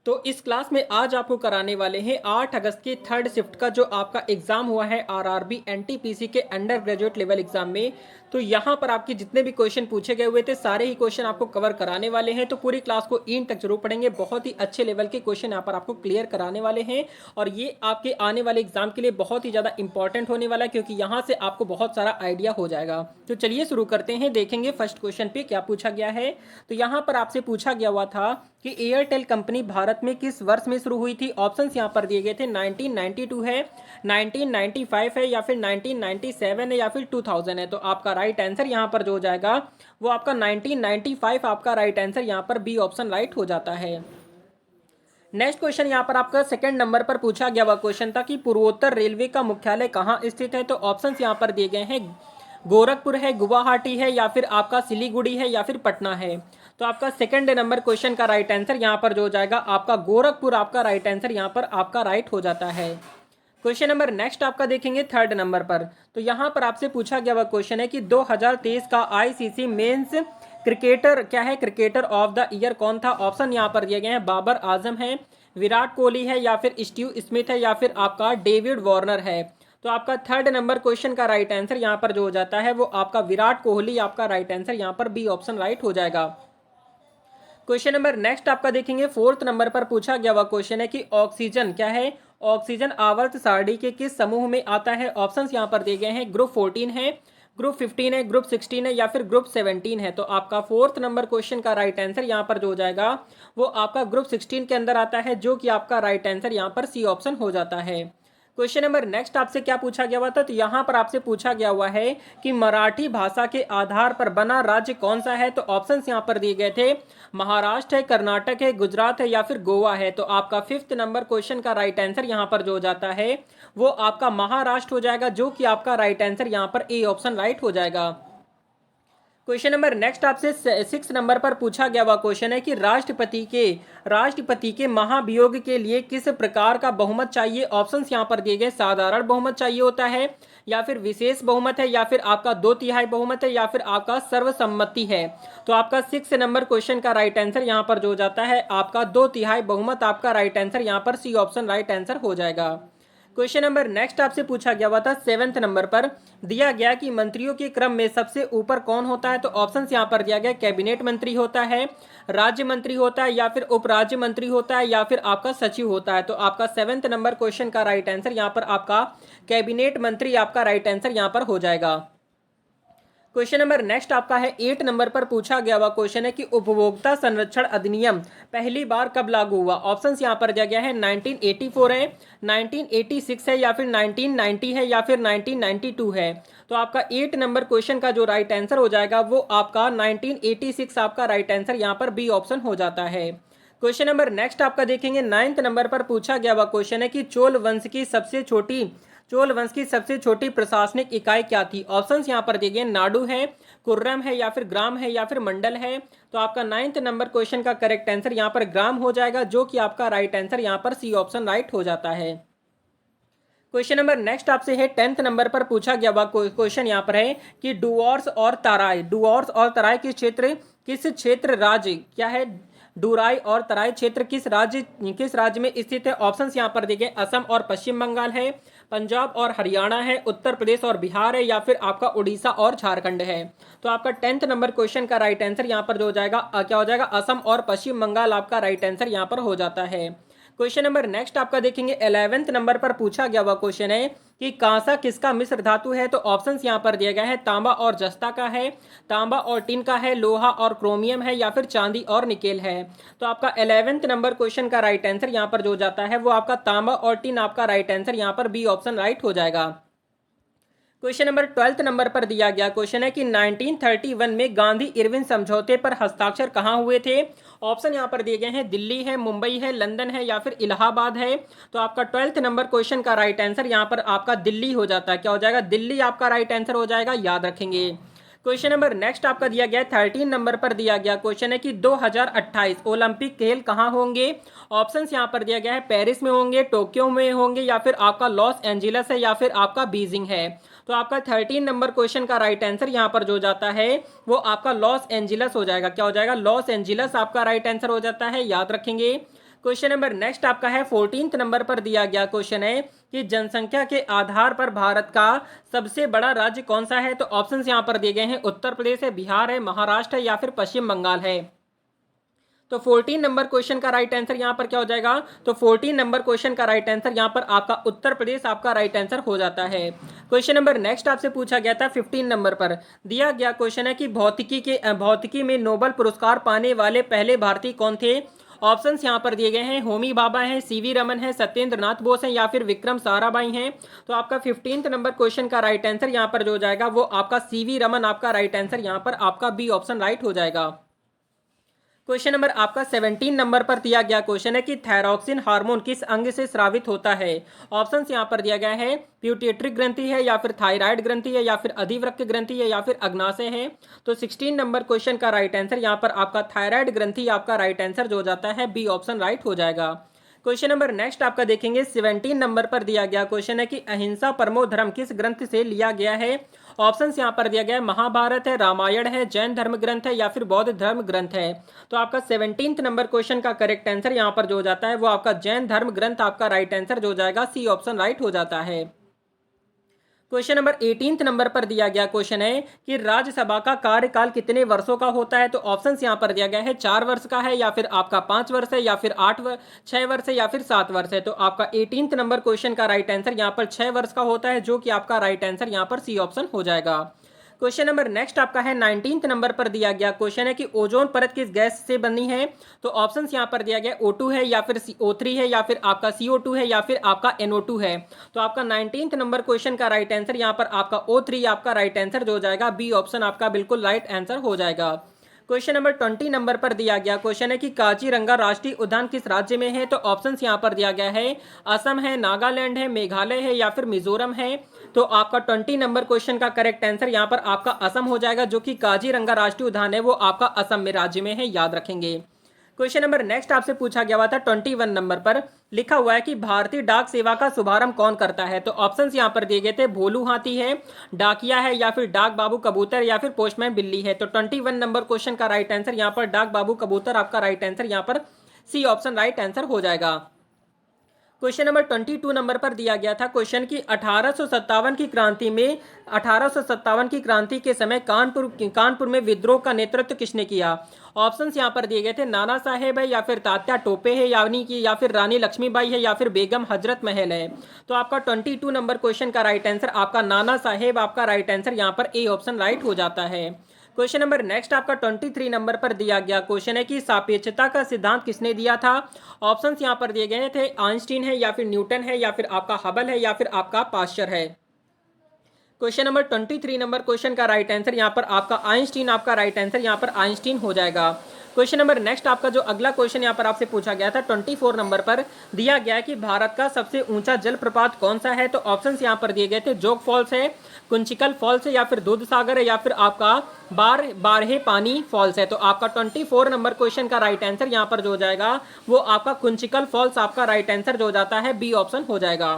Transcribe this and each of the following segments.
तो इस क्लास में आज आपको कराने वाले हैं 8 अगस्त की थर्ड शिफ्ट का जो आपका एग्जाम हुआ है आरआरबी एनटीपीसी के अंडर ग्रेजुएट लेवल एग्जाम में। तो यहाँ पर आपके जितने भी क्वेश्चन पूछे गए हुए थे सारे ही क्वेश्चन आपको कवर कराने वाले हैं। तो पूरी क्लास को एंड तक जरूर पढ़ेंगे, बहुत ही अच्छे लेवल के क्वेश्चन यहाँ पर आपको क्लियर कराने वाले हैं और ये आपके आने वाले एग्जाम के लिए बहुत ही ज़्यादा इंपॉर्टेंट होने वाला है क्योंकि यहाँ से आपको बहुत सारा आइडिया हो जाएगा। तो चलिए शुरू करते हैं, देखेंगे फर्स्ट क्वेश्चन पे क्या पूछा गया है। तो यहाँ पर आपसे पूछा गया हुआ था कि एयरटेल कंपनी भारत में किस वर्ष में शुरू हुई थी। ऑप्शंस यहाँ पर दिए गए थे 1992 है, 1995 है या फिर 1997 है या फिर 2000 है। तो आपका राइट आंसर यहाँ पर जो हो जाएगा वो आपका 1995 आपका राइट आंसर यहाँ पर बी ऑप्शन राइट हो जाता है। नेक्स्ट क्वेश्चन यहाँ पर आपका सेकंड नंबर पर पूछा गया हुआ क्वेश्चन था कि पूर्वोत्तर रेलवे का मुख्यालय कहाँ स्थित है। तो ऑप्शंस यहाँ पर दिए गए हैं, गोरखपुर है, गुवाहाटी है या फिर आपका सिलीगुड़ी है या फिर पटना है। तो आपका सेकंड नंबर क्वेश्चन का राइट आंसर यहाँ पर जो हो जाएगा आपका गोरखपुर आपका राइट आंसर यहाँ पर आपका राइट हो जाता है। क्वेश्चन नंबर नेक्स्ट आपका देखेंगे थर्ड नंबर पर। तो यहाँ पर आपसे पूछा गया हुआ क्वेश्चन है कि 2023 का आईसीसी मेंस क्रिकेटर क्या है, क्रिकेटर ऑफ द ईयर कौन था। ऑप्शन यहाँ पर दिए गए हैं, बाबर आजम है, विराट कोहली है या फिर स्टीव स्मिथ है या फिर आपका डेविड वार्नर है। तो आपका थर्ड नंबर क्वेश्चन का राइट आंसर यहाँ पर जो हो जाता है वो आपका विराट कोहली आपका राइट आंसर यहाँ पर बी ऑप्शन राइट हो जाएगा। क्वेश्चन नंबर नेक्स्ट आपका देखेंगे फोर्थ नंबर पर पूछा गया हुआ क्वेश्चन है कि ऑक्सीजन क्या है, ऑक्सीजन आवर्त सारणी के किस समूह में आता है। ऑप्शंस यहाँ पर दिए गए हैं, ग्रुप 14 है, ग्रुप 15 है, ग्रुप 16 है या फिर ग्रुप 17 है। तो आपका फोर्थ नंबर क्वेश्चन का राइट आंसर यहाँ पर जो हो जाएगा वो आपका ग्रुप 16 के अंदर आता है, जो कि आपका राइट आंसर यहाँ पर सी ऑप्शन हो जाता है। क्वेश्चन नंबर नेक्स्ट आपसे क्या पूछा गया हुआ था। तो यहाँ पर आपसे पूछा गया हुआ है कि मराठी भाषा के आधार पर बना राज्य कौन सा है। तो ऑप्शंस यहाँ पर दिए गए थे, महाराष्ट्र है, कर्नाटक है, गुजरात है या फिर गोवा है। तो आपका फिफ्थ नंबर क्वेश्चन का राइट आंसर यहाँ पर जो हो जाता है वो आपका महाराष्ट्र हो जाएगा, जो कि आपका राइट आंसर यहाँ पर ए ऑप्शन राइट हो जाएगा। क्वेश्चन नंबर नेक्स्ट आपसे सिक्स नंबर पर पूछा गया हुआ क्वेश्चन है कि राष्ट्रपति के महाभियोग के लिए किस प्रकार का बहुमत चाहिए। ऑप्शंस यहाँ पर दिए गए, साधारण बहुमत चाहिए होता है या फिर विशेष बहुमत है या फिर आपका 2/3 बहुमत है या फिर आपका सर्वसम्मति है। तो आपका सिक्स नंबर क्वेश्चन का राइट आंसर यहाँ पर जो जाता है आपका 2/3 बहुमत आपका राइट आंसर यहाँ पर सी ऑप्शन राइट आंसर हो जाएगा। क्वेश्चन नंबर नेक्स्ट आपसे पूछा गया हुआ था सेवेंथ नंबर पर, दिया गया कि मंत्रियों के क्रम में सबसे ऊपर कौन होता है। तो ऑप्शंस यहाँ पर दिया गया, कैबिनेट मंत्री होता है, राज्य मंत्री होता है या फिर उपराज्य मंत्री होता है या फिर आपका सचिव होता है। तो आपका सेवेंथ नंबर क्वेश्चन का राइट आंसर यहाँ पर आपका कैबिनेट मंत्री आपका राइट आंसर यहाँ पर हो जाएगा। क्वेश्चन नंबर नेक्स्ट आपका है 8 नंबर पर पूछा गया हुआ क्वेश्चन है कि उपभोक्ता संरक्षण अधिनियम पहली बार कब लागू हुआ। ऑप्शंस यहाँ पर दिया गया है, 1984 है, 1986 है या फिर 1990 है या फिर 1992 है। तो आपका 8 नंबर क्वेश्चन का जो राइट आंसर हो जाएगा वो आपका 1986 आपका राइट आंसर यहाँ पर बी ऑप्शन हो जाता है। क्वेश्चन नंबर नेक्स्ट आपका देखेंगे नाइन्थ नंबर पर पूछा गया हुआ क्वेश्चन है कि चोल वंश की सबसे छोटी प्रशासनिक इकाई क्या थी। ऑप्शंस यहाँ पर दिए गए, नाडु है, कुर्रम है या फिर ग्राम है या फिर मंडल है। तो आपका नाइन्थ नंबर क्वेश्चन का करेक्ट आंसर यहाँ पर ग्राम हो जाएगा, जो कि आपका राइट आंसर यहाँ पर सी ऑप्शन राइट हो जाता है। क्वेश्चन नंबर नेक्स्ट आपसे है 10th नंबर पर पूछा गया हुआ क्वेश्चन यहाँ पर है कि डुआर्स और तराई किस क्षेत्र राज्य क्या है, डुराई और तराई क्षेत्र किस राज्य में स्थित है। ऑप्शंस यहाँ पर दिए गए, असम और पश्चिम बंगाल है, पंजाब और हरियाणा है, उत्तर प्रदेश और बिहार है या फिर आपका उड़ीसा और झारखंड है। तो आपका 10th नंबर क्वेश्चन का राइट आंसर यहाँ पर जो हो जाएगा क्या हो जाएगा, असम और पश्चिम बंगाल आपका राइट आंसर यहाँ पर हो जाता है। क्वेश्चन नंबर नेक्स्ट आपका देखेंगे 11th नंबर पर पूछा गया हुआ क्वेश्चन है कि कांसा किसका मिश्र धातु है। तो ऑप्शंस यहाँ पर दिया गया है, तांबा और जस्ता का है, तांबा और टिन का है, लोहा और क्रोमियम है या फिर चांदी और निकेल है। तो आपका 11th नंबर क्वेश्चन का राइट आंसर यहाँ पर जो जाता है वो आपका तांबा और टिन आपका राइट आंसर यहाँ पर बी ऑप्शन राइट हो जाएगा। क्वेश्चन नंबर 12th नंबर पर दिया गया क्वेश्चन है कि 1931 में गांधी इरविन समझौते पर हस्ताक्षर कहाँ हुए थे। ऑप्शन यहाँ पर दिए गए हैं, दिल्ली है, मुंबई है, लंदन है या फिर इलाहाबाद है। तो आपका 12th नंबर क्वेश्चन का राइट आंसर यहाँ पर आपका दिल्ली हो जाता है, क्या हो जाएगा, दिल्ली आपका राइट आंसर हो जाएगा, याद रखेंगे। क्वेश्चन नंबर नेक्स्ट आपका दिया गया है 13 नंबर पर दिया गया क्वेश्चन है कि 2028 ओलंपिक खेल कहाँ होंगे। ऑप्शंस यहाँ पर दिया गया है, पेरिस में होंगे, टोक्यो में होंगे या फिर आपका लॉस एंजिलस है या फिर आपका बीजिंग है। तो आपका 13 नंबर क्वेश्चन का राइट आंसर यहाँ पर जो जाता है वो आपका लॉस एंजिलस हो जाएगा, क्या हो जाएगा, लॉस एंजिलस आपका राइट आंसर हो जाता है, याद रखेंगे। क्वेश्चन नंबर नेक्स्ट आपका है 14th नंबर पर दिया गया क्वेश्चन है कि जनसंख्या के आधार पर भारत का सबसे बड़ा राज्य कौन सा है। तो ऑप्शंस यहां पर दिए गए हैं, उत्तर प्रदेश है, बिहार है, महाराष्ट्र है या फिर पश्चिम बंगाल है। तो 14 नंबर क्वेश्चन का राइट आंसर यहां पर क्या हो जाएगा, तो 14 नंबर क्वेश्चन का राइट आंसर यहां पर आपका उत्तर प्रदेश आपका राइट आंसर हो जाता है। क्वेश्चन नंबर नेक्स्ट आपसे पूछा गया था 15 नंबर पर दिया गया क्वेश्चन है कि भौतिकी में नोबेल पुरस्कार पाने वाले पहले भारतीय कौन थे। ऑप्शंस यहां पर दिए गए हैं, होमी भाभा हैं, सीवी रमन है, सत्येंद्र नाथ बोस हैं या फिर विक्रम साराभाई हैं। तो आपका 15th नंबर क्वेश्चन का राइट आंसर यहां पर जो हो जाएगा वो आपका सीवी रमन आपका राइट आंसर यहां पर आपका बी ऑप्शन राइट हो जाएगा। क्वेश्चन नंबर आपका 17 नंबर पर दिया गया क्वेश्चन है कि थायरॉक्सिन हार्मोन किस अंग से स्रावित होता है। ऑप्शंस यहां पर दिया गया है, प्यूटेट्रिक ग्रंथि है या फिर थायराइड ग्रंथि है या फिर अधिवृक्क ग्रंथि है या फिर अग्नाशय है। तो 16 नंबर क्वेश्चन का राइट आंसर यहां पर आपका थायराइड ग्रंथि आपका राइट आंसर जो हो जाता है बी ऑप्शन राइट हो जाएगा। क्वेश्चन नंबर नेक्स्ट आपका देखेंगे 17 नंबर पर दिया गया क्वेश्चन है कि अहिंसा परमो धर्म किस ग्रंथ से लिया गया है। ऑप्शंस यहां पर दिया गया है, महाभारत है, रामायण है, जैन धर्म ग्रंथ है या फिर बौद्ध धर्म ग्रंथ है। तो आपका 17th नंबर क्वेश्चन का करेक्ट आंसर यहां पर जो हो जाता है वो आपका जैन धर्म ग्रंथ आपका राइट आंसर जो हो जाएगा सी ऑप्शन राइट हो जाता है। क्वेश्चन नंबर 18th नंबर पर दिया गया क्वेश्चन है कि राज्यसभा का कार्यकाल कितने वर्षों का होता है। तो ऑप्शंस यहां पर दिया गया है, 4 वर्ष का है या फिर आपका 5 वर्ष है या फिर 6 वर्ष है या फिर 7 वर्ष है। तो आपका 18th नंबर क्वेश्चन का राइट आंसर यहां पर 6 वर्ष का होता है जो कि आपका राइट आंसर यहां पर सी ऑप्शन हो जाएगा। क्वेश्चन नंबर नेक्स्ट आपका है 19th नंबर पर दिया गया क्वेश्चन है कि ओजोन परत किस गैस से बनी है। तो ऑप्शंस यहां पर दिया गया O2 है या फिर O3 है या फिर आपका CO2 है या फिर आपका NO2 है। तो आपका 19th नंबर क्वेश्चन का राइट आंसर यहां पर आपका O3 आपका राइट आंसर जो हो जाएगा बी ऑप्शन आपका बिल्कुल राइट आंसर हो जाएगा। क्वेश्चन नंबर 20 नंबर पर दिया गया क्वेश्चन है कि काजीरंगा राष्ट्रीय उद्यान किस राज्य में है। तो ऑप्शंस यहां पर दिया गया है, असम है, नागालैंड है, मेघालय है या फिर मिजोरम है। तो आपका 20 नंबर क्वेश्चन का करेक्ट आंसर यहां पर आपका असम हो जाएगा, जो कि काजीरंगा राष्ट्रीय उद्यान है वो आपका असम में राज्य में है, याद रखेंगे। क्वेश्चन नंबर नेक्स्ट आपसे पूछा गया हुआ था 21 नंबर पर लिखा हुआ है कि भारतीय डाक सेवा का शुभारंभ कौन करता है। तो ऑप्शंस यहां पर दिए गए थे, भोलू हाथी है, डाकिया है या फिर डाक बाबू कबूतर या फिर पोस्टमैन बिल्ली है। तो 21 नंबर क्वेश्चन का राइट आंसर यहां पर डाक बाबू कबूतर आपका राइट आंसर यहां पर सी ऑप्शन राइट आंसर हो जाएगा। क्वेश्चन नंबर 22 नंबर पर दिया गया था क्वेश्चन की 1857 की क्रांति में 1857 की क्रांति के समय कानपुर में विद्रोह का नेतृत्व किसने किया। ऑप्शंस यहां पर दिए गए थे, नाना साहेब है या फिर तात्या टोपे है यानी कि या फिर रानी लक्ष्मीबाई है या फिर बेगम हजरत महल है। तो आपका 22 नंबर क्वेश्चन का राइट आंसर आपका नाना साहेब आपका राइट आंसर यहां पर ए ऑप्शन राइट हो जाता है। क्वेश्चन नंबर नेक्स्ट आपका 23 नंबर पर दिया गया क्वेश्चन है कि सापेक्षता का सिद्धांत किसने दिया था। ऑप्शंस यहां पर दिए गए थे, आइंस्टीन है या फिर न्यूटन है या फिर आपका हबल है या फिर आपका पास्चर है। क्वेश्चन नंबर 23 नंबर क्वेश्चन का राइट आंसर यहां पर आपका आइंस्टीन आपका राइट आंसर यहां पर आइंस्टीन हो जाएगा। क्वेश्चन नंबर नेक्स्ट आपका जो अगला क्वेश्चन यहां पर आपसे पूछा गया था 24 नंबर पर दिया गया कि भारत का सबसे ऊंचा जलप्रपात कौन सा है। तो ऑप्शंस यहां पर दिए गए थे, जोग फॉल्स है, कुंचिकल फॉल्स है या फिर दूध सागर है या फिर आपका बारहे पानी फॉल्स है। तो आपका 24 नंबर क्वेश्चन का राइट आंसर यहां पर जो हो जाएगा वो आपका कुंचिकल फॉल्स आपका राइट आंसर जो हो जाता है बी ऑप्शन हो जाएगा।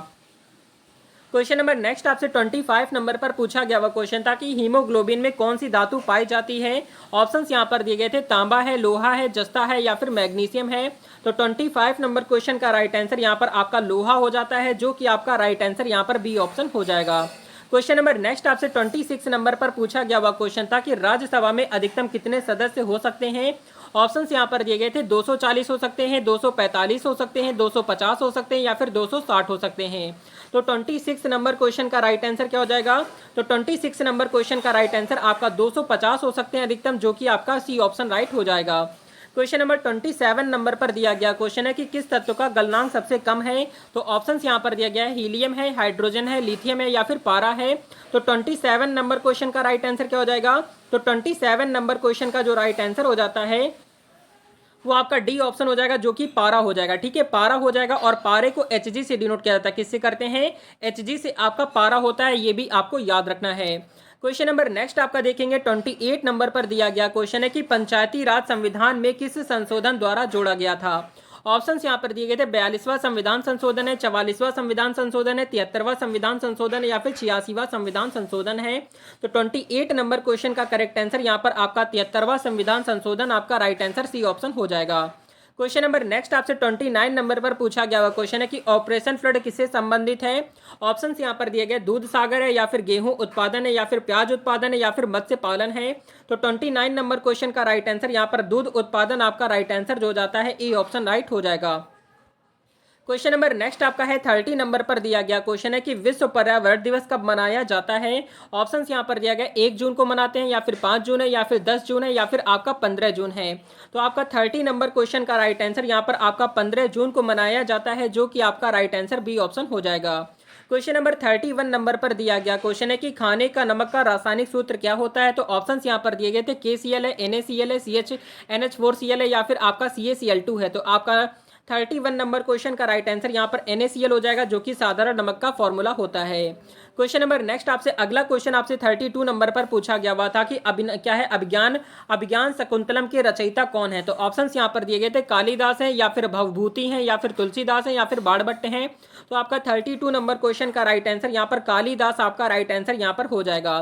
क्वेश्चन नंबर नेक्स्ट आपसे 25 नंबर पर पूछा गया वह क्वेश्चन था कि हीमोग्लोबिन में कौन सी धातु पाई जाती है। ऑप्शंस यहां पर दिए गए थे, तांबा है, लोहा है, जस्ता है या फिर मैग्नीशियम है। तो 25 नंबर क्वेश्चन का राइट आंसर यहां पर आपका लोहा हो जाता है, जो कि आपका राइट आंसर यहां पर बी ऑप्शन हो जाएगा। क्वेश्चन नंबर नेक्स्ट आपसे 26 नंबर पर पूछा गया वह क्वेश्चन था कि राज्यसभा में अधिकतम कितने सदस्य हो सकते हैं। ऑप्शंस यहां पर दिए गए थे, 240 हो सकते हैं, 245 हो सकते हैं, 250 हो सकते हैं या फिर 260 हो सकते हैं। तो 26 नंबर क्वेश्चन का राइट आंसर क्या हो जाएगा। तो 26 नंबर क्वेश्चन का राइट आंसर आपका 250 हो सकते हैं अधिकतम, जो कि आपका सी ऑप्शन राइट हो जाएगा। क्वेश्चन नंबर 27 नंबर पर दिया गया क्वेश्चन है कि किस तत्व का गलनांक सबसे कम है। तो ऑप्शंस यहां पर दिया गया है, हीलियम है, हाइड्रोजन है, लिथियम है या फिर पारा है। तो 27 नंबर क्वेश्चन का राइट आंसर क्या हो जाएगा। तो 27 नंबर क्वेश्चन का जो राइट आंसर हो जाता है वो आपका डी ऑप्शन हो जाएगा, जो कि पारा हो जाएगा। ठीक है, पारा हो जाएगा और पारे को Hg से डिनोट किया जाता है। किससे करते हैं, Hg से आपका पारा होता है, ये भी आपको याद रखना है। क्वेश्चन नंबर नेक्स्ट आपका देखेंगे 28 नंबर पर दिया गया क्वेश्चन है कि पंचायती राज संविधान में किस संशोधन द्वारा जोड़ा गया था। ऑप्शंस यहां पर दिए गए थे, 42वां संविधान संशोधन है, 44वां संविधान संशोधन है, 73वां संविधान संशोधन है या फिर 86वां संविधान संशोधन है। तो 28 नंबर क्वेश्चन का करेक्ट आंसर यहां पर आपका 73वां संविधान संशोधन आपका राइट आंसर सी ऑप्शन हो जाएगा। क्वेश्चन नंबर नेक्स्ट आपसे 29 नंबर पर पूछा गया हुआ क्वेश्चन है कि ऑपरेशन फ्लड किससे संबंधित है। ऑप्शंस यहाँ पर दिए गए, दूध सागर है, या फिर गेहूं उत्पादन है, या फिर प्याज उत्पादन है, या फिर मत्स्य पालन है। तो 29 नंबर क्वेश्चन का राइट आंसर यहाँ पर दूध उत्पादन आपका राइट आंसर जो जाता है ई ऑप्शन राइट हो जाएगा। क्वेश्चन नंबर नेक्स्ट आपका है 30 नंबर पर दिया गया क्वेश्चन है कि विश्व पर्यावरण दिवस कब मनाया जाता है। ऑप्शंस यहाँ पर दिया गया, 1 जून को मनाते हैं, या फिर 5 जून है, या फिर 10 जून है, या फिर आपका 15 जून है। तो आपका 30 नंबर क्वेश्चन का राइट आंसर यहाँ पर आपका 15 जून को मनाया जाता है, जो कि आपका राइट आंसर बी ऑप्शन हो जाएगा। क्वेश्चन नंबर 31 नंबर पर दिया गया क्वेश्चन है कि खाने का नमक का रासायनिक सूत्र क्या होता है। तो ऑप्शंस यहाँ पर दिए गए थे, KCl है, NaCl है, CHNH4Cl है, या फिर आपका CaCl2 है। तो आपका 31 नंबर क्वेश्चन का राइट आंसर यहाँ पर NaCl हो जाएगा, जो कि साधारण नमक का फॉर्मूला होता है। क्वेश्चन नंबर नेक्स्ट आपसे अगला क्वेश्चन आपसे 32 नंबर पर पूछा गया हुआ था कि क्या है अभिज्ञान शकुंतलम के रचयिता कौन है। तो ऑप्शंस यहाँ पर दिए गए थे, कालिदास है, या फिर भवभूति है, या फिर तुलसीदास है, या फिर बाणभट्ट है। तो आपका 32 नंबर क्वेश्चन का राइट आंसर यहाँ पर कालिदास आपका राइट आंसर यहाँ पर हो जाएगा।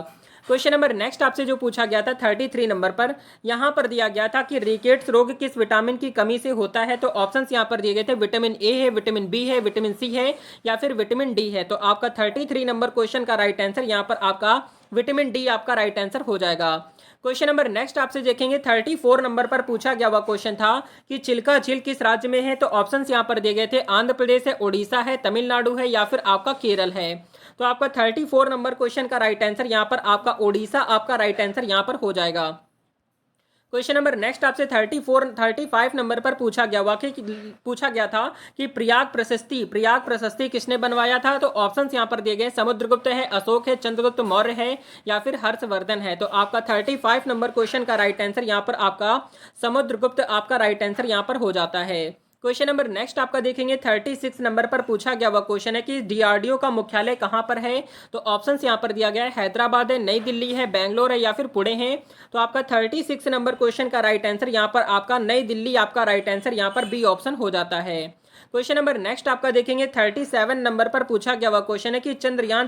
क्वेश्चन नंबर नेक्स्ट आपसे जो पूछा गया था 33 नंबर पर, यहाँ पर दिया गया था कि रिकेट्स रोग किस विटामिन की कमी से होता है। तो ऑप्शंस यहाँ पर दिए गए थे, विटामिन ए है, विटामिन बी है, विटामिन सी है, या फिर विटामिन डी है। तो आपका 33 नंबर क्वेश्चन का राइट आंसर यहाँ पर आपका विटामिन डी आपका राइट आंसर हो जाएगा। क्वेश्चन नंबर नेक्स्ट आपसे देखेंगे 34 नंबर पर पूछा गया हुआ क्वेश्चन था कि चिल्का झील किस राज्य में है। तो ऑप्शंस यहाँ पर दिए गए थे, आंध्र प्रदेश है, उड़ीसा है, तमिलनाडु है, या फिर आपका केरल है। तो आपका 34 नंबर क्वेश्चन का राइट आंसर यहाँ पर आपका उड़ीसा आपका राइट आंसर यहाँ पर हो जाएगा। क्वेश्चन नंबर नेक्स्ट आपसे 35 नंबर पर पूछा गया था कि प्रयाग प्रशस्ति किसने बनवाया था। तो ऑप्शंस यहाँ पर दिए गए, समुद्रगुप्त है, अशोक है, चंद्रगुप्त मौर्य है, या फिर हर्षवर्धन है। तो आपका 35 नंबर क्वेश्चन का राइट आंसर यहाँ पर आपका समुद्रगुप्त आपका राइट आंसर यहाँ पर हो जाता है। क्वेश्चन नंबर नेक्स्ट आपका देखेंगे 36 नंबर पर पूछा गया हुआ क्वेश्चन है कि DRDO का मुख्यालय कहां पर है। तो ऑप्शंस यहां पर दिया गया है, हैदराबाद है, नई दिल्ली है, बेंगलोर है, या फिर पुणे है। तो आपका 36 नंबर क्वेश्चन का राइट आंसर यहां पर आपका नई दिल्ली आपका राइट आंसर यहां पर बी ऑप्शन हो जाता है। क्वेश्चन नंबर नेक्स्ट आपका देखेंगे 37 नंबर पर पूछा गया हुआ क्वेश्चन है कि चंद्रयान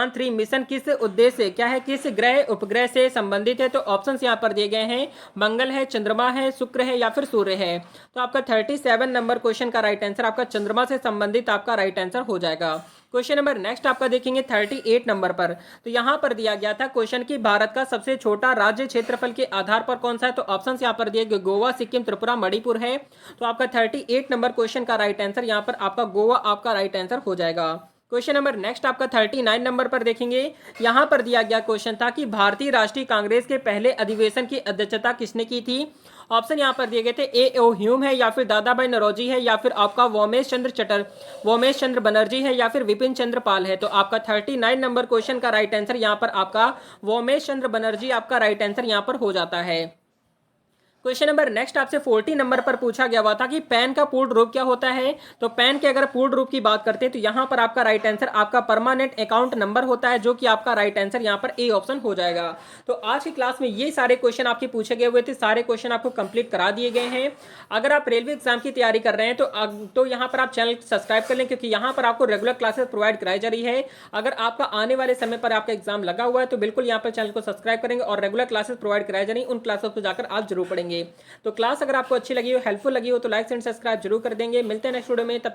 3 मिशन किस उद्देश्य क्या है, किस ग्रह उपग्रह से संबंधित है। तो ऑप्शंस यहाँ पर दिए गए हैं, मंगल है, चंद्रमा है, शुक्र है, या फिर सूर्य है। तो आपका 37 नंबर क्वेश्चन का राइट आंसर आपका चंद्रमा से संबंधित आपका राइट आंसर हो जाएगा। क्वेश्चन नंबर नेक्स्ट आपका देखेंगे 38 नंबर पर, तो यहाँ पर दिया गया था क्वेश्चन की भारत का सबसे छोटा राज्य क्षेत्रफल के आधार पर कौन सा है। तो ऑप्शंस यहाँ पर दिए गए, गोवा, सिक्किम, त्रिपुरा, मणिपुर है। तो आपका 38 नंबर क्वेश्चन का राइट आंसर यहाँ पर आपका गोवा आपका राइट आंसर हो जाएगा। क्वेश्चन नंबर नेक्स्ट आपका 39 नंबर पर देखेंगे, यहाँ पर दिया गया क्वेश्चन था कि भारतीय राष्ट्रीय कांग्रेस के पहले अधिवेशन की अध्यक्षता किसने की थी। ऑप्शन यहाँ पर दिए गए थे, A.O. ह्यूम है, या फिर दादा भाई नौरोजी है, या फिर आपका वोमेश चंद्र बनर्जी है, या फिर विपिन चंद्र पाल है। तो आपका 39 नंबर क्वेश्चन का राइट आंसर यहाँ पर आपका वोमेश चंद्र बनर्जी आपका राइट आंसर यहाँ पर हो जाता है। क्वेश्चन नंबर नेक्स्ट आपसे 40 नंबर पर पूछा गया हुआ था कि पैन का पूर्ण रूप क्या होता है। तो पैन के अगर पूर्ण रूप की बात करते हैं तो यहाँ पर आपका राइट आंसर आपका परमानेंट अकाउंट नंबर होता है, जो कि आपका राइट आंसर यहाँ पर ए ऑप्शन हो जाएगा। तो आज की क्लास में ये सारे क्वेश्चन आपके पूछे गए हुए थे, सारे क्वेश्चन आपको कंप्लीट करा दिए गए हैं। अगर आप रेलवे एग्जाम की तैयारी कर रहे हैं तो यहाँ पर आप चैनल सब्सक्राइब कर लें, क्योंकि यहाँ पर आपको रेगुलर क्लासेस प्रोवाइड कराई जा रही है। अगर आपका आने वाले समय पर आपका एग्जाम लगा हुआ है तो बिल्कुल यहाँ पर चैनल को सब्सक्राइब करेंगे और रेगुलर क्लासेस प्रोवाइड कराई जा रही है, उन क्लासेस को जाकर आप जरूर पढ़ेंगे। तो क्लास अगर आपको अच्छी लगी हो, हेल्पफुल लगी हो, तो लाइक एंड सब्सक्राइब जरूर कर देंगे। मिलते हैं नेक्स्ट वीडियो में, तब तक